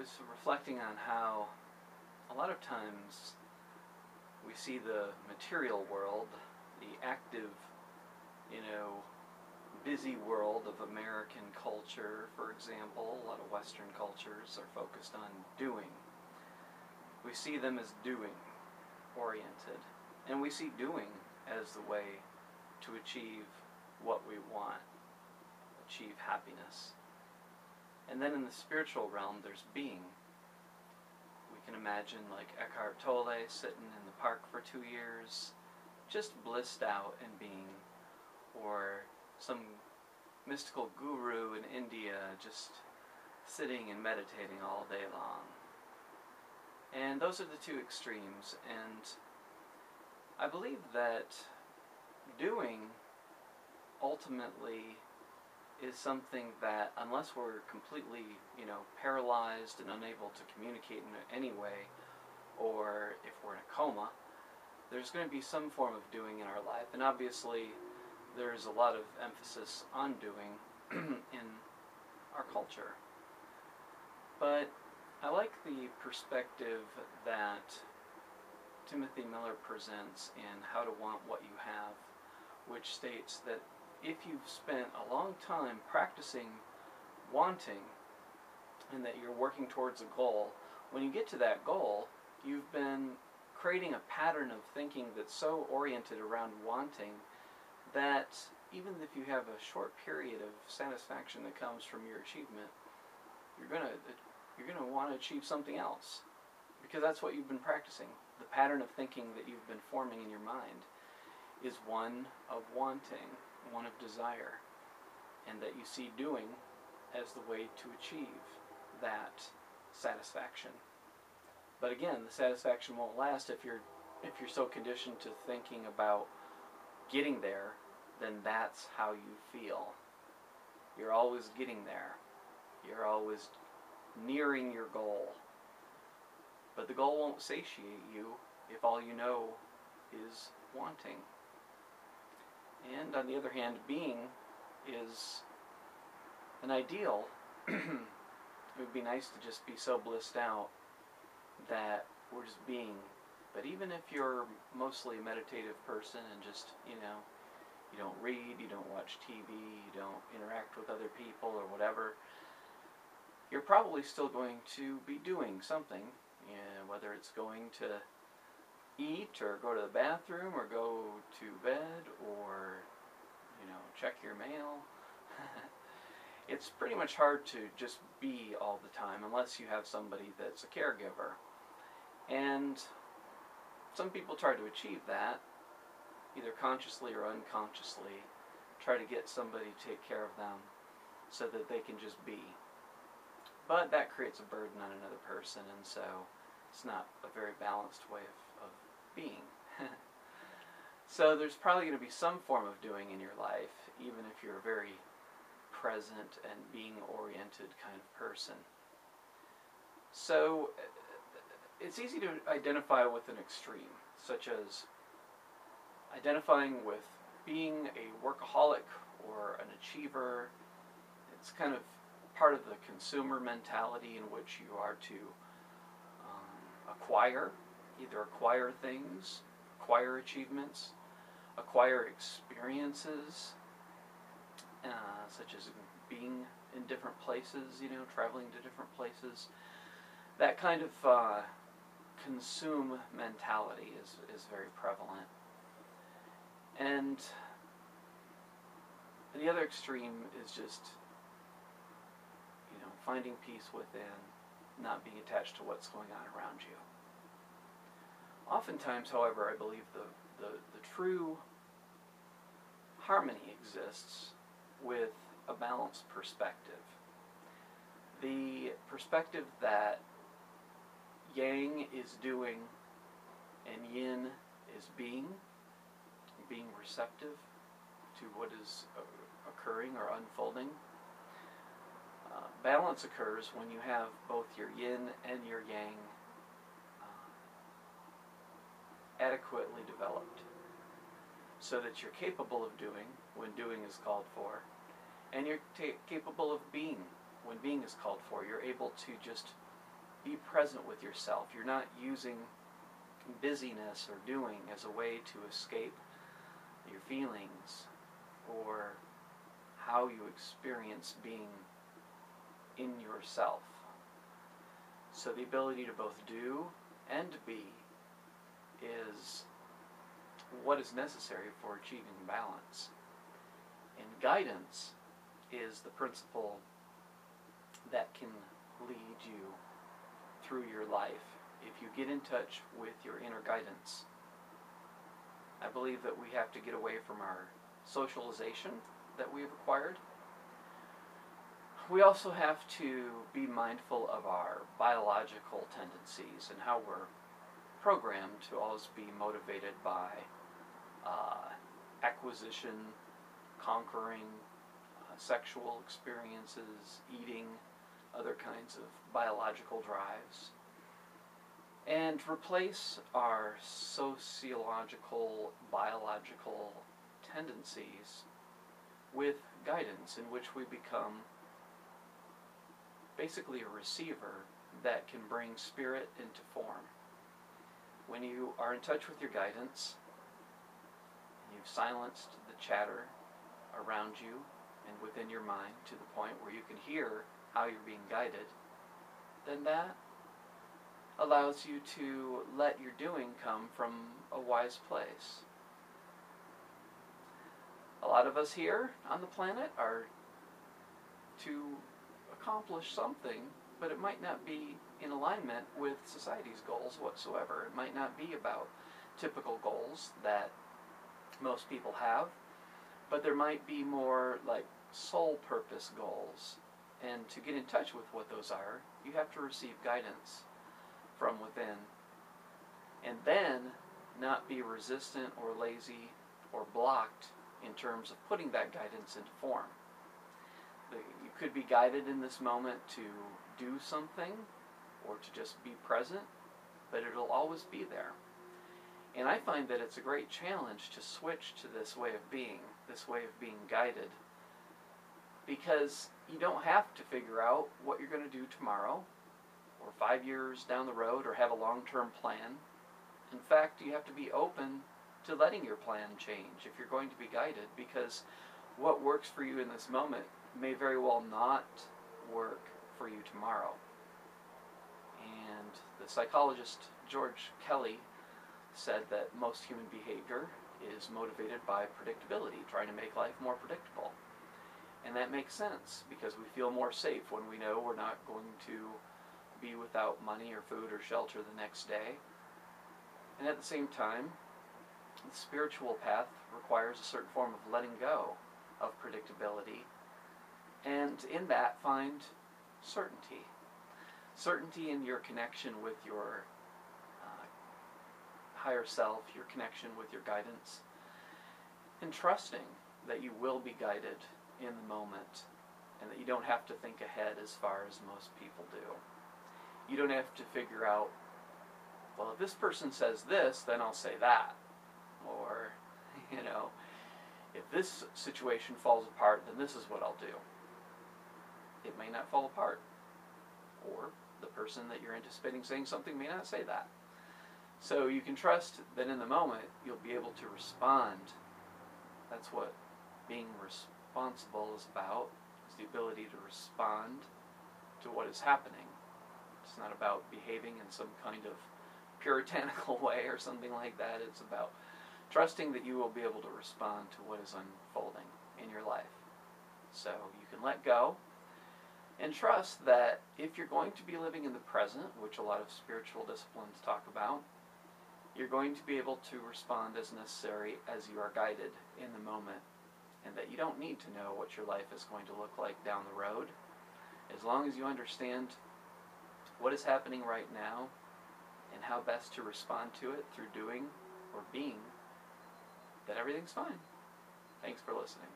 was reflecting on how a lot of times we see the material world, the active, busy world of American culture, for example. A lot of Western cultures are focused on doing. We see them as doing oriented, and we see doing as the way to achieve what we want, achieve happiness. And then in the spiritual realm, there's being. We can imagine like Eckhart Tolle sitting in the park for 2 years, just blissed out in being, or some mystical guru in India just sitting and meditating all day long. And those are the two extremes, and I believe that doing ultimately is something that, unless we're completely, paralyzed and unable to communicate in any way, or if we're in a coma, there's going to be some form of doing in our life. And obviously, there's a lot of emphasis on doing in our culture. But I like the perspective that Timothy Miller presents in How to Want What You Have, which states that if you've spent a long time practicing wanting, and that you're working towards a goal, when you get to that goal, you've been creating a pattern of thinking that's so oriented around wanting that even if you have a short period of satisfaction that comes from your achievement, you're gonna want to achieve something else, because that's what you've been practicing. The pattern of thinking that you've been forming in your mind is one of wanting, one of desire, and that you see doing as the way to achieve that satisfaction. But again, the satisfaction won't last if you're so conditioned to thinking about getting there. Then that's how you feel. You're always getting there. You're always nearing your goal. But the goal won't satiate you if all you know is wanting. And on the other hand, being is an ideal. It would be nice to just be so blissed out that we're just being. But even if you're mostly a meditative person and just, you don't read, you don't watch TV, you don't interact with other people or whatever, you're probably still going to be doing something, whether it's going to eat or go to the bathroom or go to bed or, check your mail. It's pretty much hard to just be all the time unless you have somebody that's a caregiver. And some people try to achieve that, either consciously or unconsciously, try to get somebody to take care of them so that they can just be. But that creates a burden on another person, and so it's not a very balanced way of being. So there's probably going to be some form of doing in your life, even if you're a very present and being-oriented kind of person. So it's easy to identify with an extreme, such as identifying with being a workaholic or an achiever. It's kind of part of the consumer mentality in which you are to either acquire things, acquire achievements, acquire experiences, such as being in different places, traveling to different places. That kind of consume mentality is very prevalent. And the other extreme is just, finding peace within, not being attached to what's going on around you. Oftentimes, however, I believe the true harmony exists with a balanced perspective. The perspective that yang is doing and yin is being receptive to what is occurring or unfolding. Balance occurs when you have both your yin and your yang adequately developed, so that you're capable of doing when doing is called for, and you're capable of being when being is called for. You're able to just be present with yourself. You're not using busyness or doing as a way to escape your feelings or how you experience being in yourself. So the ability to both do and be is what is necessary for achieving balance. And guidance is the principle that can lead you through your life. If you get in touch with your inner guidance, I believe that we have to get away from our socialization that we've acquired. We also have to be mindful of our biological tendencies and how we're programmed to always be motivated by acquisition, conquering, sexual experiences, eating, other kinds of biological drives, and replace our sociological, biological tendencies with guidance in which we become basically a receiver that can bring spirit into form. When you are in touch with your guidance, you've silenced the chatter around you and within your mind to the point where you can hear how you're being guided, then that allows you to let your doing come from a wise place. A lot of us here on the planet are to accomplish something, but it might not be in alignment with society's goals whatsoever. It might not be about typical goals that most people have, but there might be more like soul purpose goals. And to get in touch with what those are, you have to receive guidance from within. And then not be resistant or lazy or blocked in terms of putting that guidance into form. You could be guided in this moment to do something or to just be present, but it'll always be there. And I find that it's a great challenge to switch to this way of being guided, because you don't have to figure out what you're going to do tomorrow or 5 years down the road or have a long-term plan. In fact, you have to be open to letting your plan change if you're going to be guided, because what works for you in this moment may very well not work for you tomorrow. And the psychologist George Kelly said that most human behavior is motivated by predictability, trying to make life more predictable. And that makes sense, because we feel more safe when we know we're not going to be without money or food or shelter the next day. And at the same time, the spiritual path requires a certain form of letting go of predictability, and in that find certainty. Certainty in your connection with your higher self, your connection with your guidance, and trusting that you will be guided in the moment, and that you don't have to think ahead as far as most people do. You don't have to figure out, well, if this person says this, then I'll say that. Or, if this situation falls apart, then this is what I'll do. It may not fall apart. Or the person that you're anticipating saying something may not say that. So you can trust that in the moment you'll be able to respond. That's what being responsible is about, is the ability to respond to what is happening. It's not about behaving in some kind of puritanical way or something like that. It's about trusting that you will be able to respond to what is unfolding in your life. So you can let go and trust that if you're going to be living in the present, which a lot of spiritual disciplines talk about, you're going to be able to respond as necessary as you are guided in the moment, and that you don't need to know what your life is going to look like down the road. As long as you understand what is happening right now and how best to respond to it through doing or being, then everything's fine. Thanks for listening.